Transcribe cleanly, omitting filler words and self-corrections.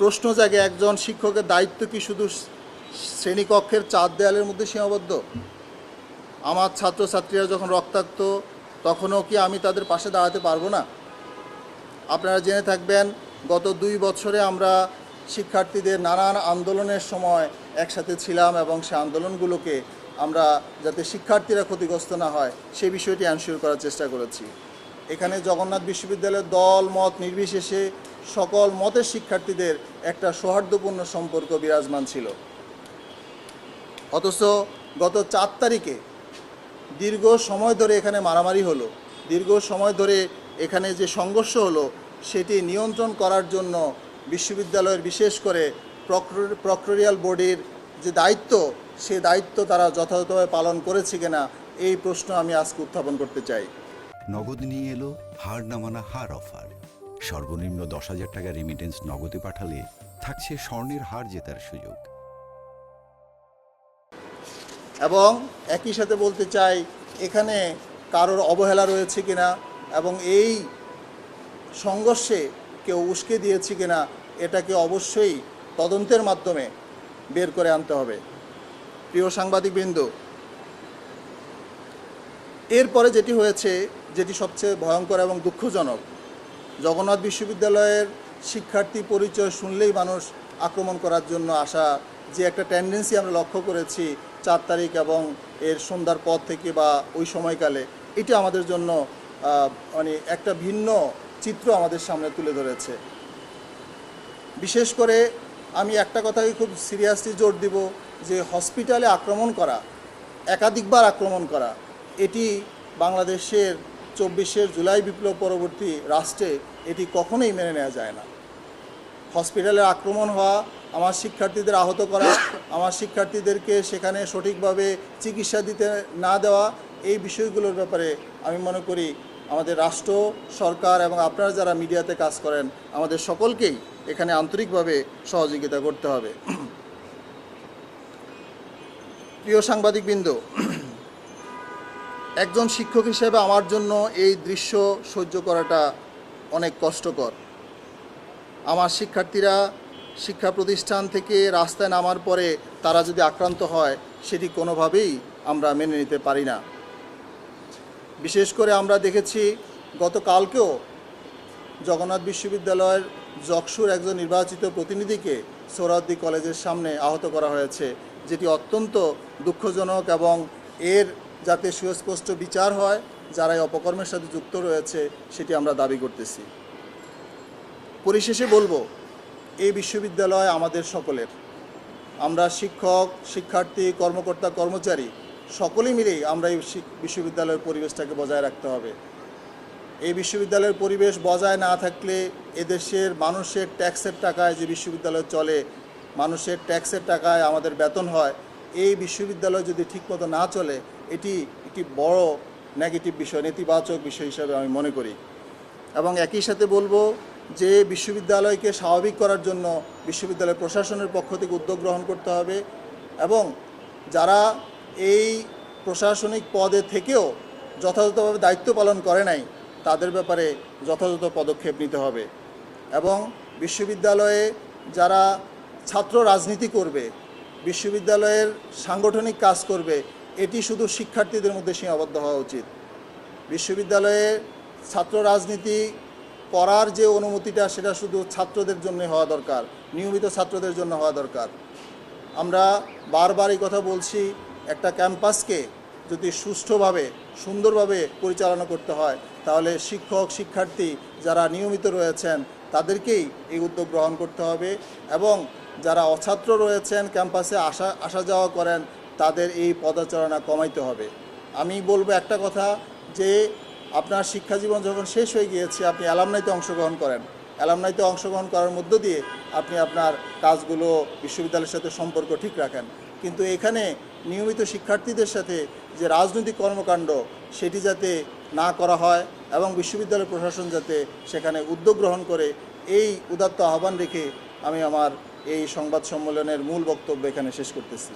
প্রশ্ন জাগে, একজন শিক্ষকের দায়িত্ব কি শুধু শ্রেণীকক্ষের চার দেয়ালের মধ্যে সীমাবদ্ধ? আমার ছাত্রছাত্রীরা যখন রক্তাক্ত, তখনও কি আমি তাদের পাশে দাঁড়াতে পারবো না? আপনারা জেনে থাকবেন, গত 2 বছরে আমরা শিক্ষার্থীদের নানান আন্দোলনের সময় একসাথে ছিলাম এবং সে আন্দোলনগুলোকে আমরা যাতে শিক্ষার্থীরা ক্ষতিগ্রস্ত না হয় সে বিষয়টি এনশিওর করার চেষ্টা করেছি। এখানে জগন্নাথ বিশ্ববিদ্যালয়ের দল মত নির্বিশেষে সকল মতের শিক্ষার্থীদের একটা সৌহার্দ্যপূর্ণ সম্পর্ক বিরাজমান ছিল। অথচ গত 4 তারিখে দীর্ঘ সময় ধরে এখানে মারামারি হলো, দীর্ঘ সময় ধরে এখানে যে সংঘর্ষ হলো সেটি নিয়ন্ত্রণ করার জন্য বিশ্ববিদ্যালয়ের বিশেষ করে প্রক্টোরিয়াল বোর্ডের যে দায়িত্ব, সে দায়িত্ব তারা যথাযথভাবে পালন করেছে কিনা এই প্রশ্ন আমি আজকে উত্থাপন করতে চাই। নগদ নিয়ে এলো হার না মানা হার অফার। সর্বনিম্ন 10,000 টাকা রেমিটেন্স নগদে পাঠালে থাকছে স্বর্ণের হার জেতার সুযোগ। এবং একই সাথে বলতে চাই, এখানে কারোর অবহেলা রয়েছে কিনা এবং এই সংঘর্ষে কেউ উস্কে দিয়েছে কিনা এটাকে অবশ্যই তদন্তের মাধ্যমে বের করে আনতে হবে। প্রিয় সাংবাদিকবৃন্দ, এরপরে যেটি হয়েছে, যেটি সবচেয়ে ভয়ঙ্কর এবং দুঃখজনক, জগন্নাথ বিশ্ববিদ্যালয়ের শিক্ষার্থী পরিচয় শুনলেই মানুষ আক্রমণ করার জন্য আসা যে একটা টেন্ডেন্সি আমরা লক্ষ্য করেছি 4 তারিখ এবং এর সন্ধ্যার পর থেকে বা ওই সময়কালে, এটি আমাদের জন্য মানে একটা ভিন্ন চিত্র আমাদের সামনে তুলে ধরেছে। বিশেষ করে আমি একটা কথাকে খুব সিরিয়াসলি জোর দিব যে হসপিটালে আক্রমণ করা, একাধিকবার আক্রমণ করা, এটি বাংলাদেশের 24 জুলাই বিপ্লব পরবর্তী রাষ্ট্রে এটি কখনোই মেনে নেওয়া যায় না। হসপিটালে আক্রমণ হওয়া, আমার শিক্ষার্থীদের আহত করা, আমার শিক্ষার্থীদেরকে সেখানে সঠিকভাবে চিকিৎসা দিতে না দেওয়া, এই বিষয়গুলোর ব্যাপারে আমি মনে করি আমাদের রাষ্ট্র, সরকার এবং আপনারা যারা মিডিয়াতে কাজ করেন আমাদের সকলকেই এখানে আন্তরিকভাবে সহযোগিতা করতে হবে। প্রিয় সাংবাদিকবৃন্দ, একজন শিক্ষক হিসেবে আমার জন্য এই দৃশ্য সহ্য করাটা অনেক কষ্টকর। আমার শিক্ষার্থীরা শিক্ষা প্রতিষ্ঠান থেকে রাস্তায় নামার পরে তারা যদি আক্রান্ত হয় সেটি কোনোভাবেই আমরা মেনে নিতে পারি না। বিশেষ করে আমরা দেখেছি গতকালকেও জগন্নাথ বিশ্ববিদ্যালয়ের যকসুর একজন নির্বাচিত প্রতিনিধিকে সোহরাওয়ার্দী কলেজের সামনে আহত করা হয়েছে, যেটি অত্যন্ত দুঃখজনক এবং এর যাতে সুস্পষ্ট বিচার হয়, যারা এই অপকর্মের সাথে যুক্ত রয়েছে সেটি আমরা দাবি করতেছি। পরিশেষে বলবো, এই বিশ্ববিদ্যালয় আমাদের সকলের। আমরা শিক্ষক, শিক্ষার্থী, কর্মকর্তা, কর্মচারী সকলেই মিলেই আমরা এই বিশ্ববিদ্যালয়ের পরিবেশটাকে বজায় রাখতে হবে। এই বিশ্ববিদ্যালয়ের পরিবেশ বজায় না থাকলে এদেশের মানুষের ট্যাক্সের টাকায় যে বিশ্ববিদ্যালয় চলে, মানুষের ট্যাক্সের টাকায় আমাদের বেতন হয়, এই বিশ্ববিদ্যালয় যদি ঠিকমতো না চলে এটি একটি বড় নেগেটিভ বিষয়, নেতিবাচক বিষয় হিসাবে আমি মনে করি। এবং একই সাথে বলবো যে বিশ্ববিদ্যালয়কে স্বাভাবিক করার জন্য বিশ্ববিদ্যালয় প্রশাসনের পক্ষ থেকে উদ্যোগ গ্রহণ করতে হবে এবং যারা এই প্রশাসনিক পদে থেকেও যথাযথভাবে দায়িত্ব পালন করে নাই তাদের ব্যাপারে যথাযথ পদক্ষেপ নিতে হবে এবং বিশ্ববিদ্যালয়ে যারা ছাত্র রাজনীতি করবে, বিশ্ববিদ্যালয়ের সাংগঠনিক কাজ করবে, এটি শুধু শিক্ষার্থীদের মধ্যে সীমাবদ্ধ হওয়া উচিত। বিশ্ববিদ্যালয়ে ছাত্র রাজনীতি করার যে অনুমতিটা সেটা শুধু ছাত্রদের জন্য হওয়া দরকার, নিয়মিত ছাত্রদের জন্য হওয়া দরকার। আমরা বারবার এই কথা বলছি, একটা ক্যাম্পাসকে যদি সুষ্ঠুভাবে সুন্দরভাবে পরিচালনা করতে হয় তাহলে শিক্ষক, শিক্ষার্থী যারা নিয়মিত রয়েছেন তাদেরকেই এই উদ্যোগ গ্রহণ করতে হবে এবং যারা অছাত্র রয়েছেন ক্যাম্পাসে আসা যাওয়া করেন তাদের এই পদচারণা কমাইতে হবে। আমি বলবো একটা কথা, যে আপনার শিক্ষাজীবন যখন শেষ হয়ে গিয়েছে আপনি অ্যালামনাইতে অংশগ্রহণ করেন, অ্যালামনাইতে অংশগ্রহণ করার মধ্য দিয়ে আপনি আপনার কাজগুলো বিশ্ববিদ্যালয়ের সাথে সম্পর্ক ঠিক রাখেন, কিন্তু এখানে নিয়মিত শিক্ষার্থীদের সাথে যে রাজনৈতিক কর্মকাণ্ড সেটি যাতে না করা হয় এবং বিশ্ববিদ্যালয় প্রশাসন যাতে সেখানে উদ্যোগ গ্রহণ করে, এই উদাত্ত আহ্বান রেখে আমি আমার এই সংবাদ সম্মেলনের মূল বক্তব্য এখানে শেষ করতেছি।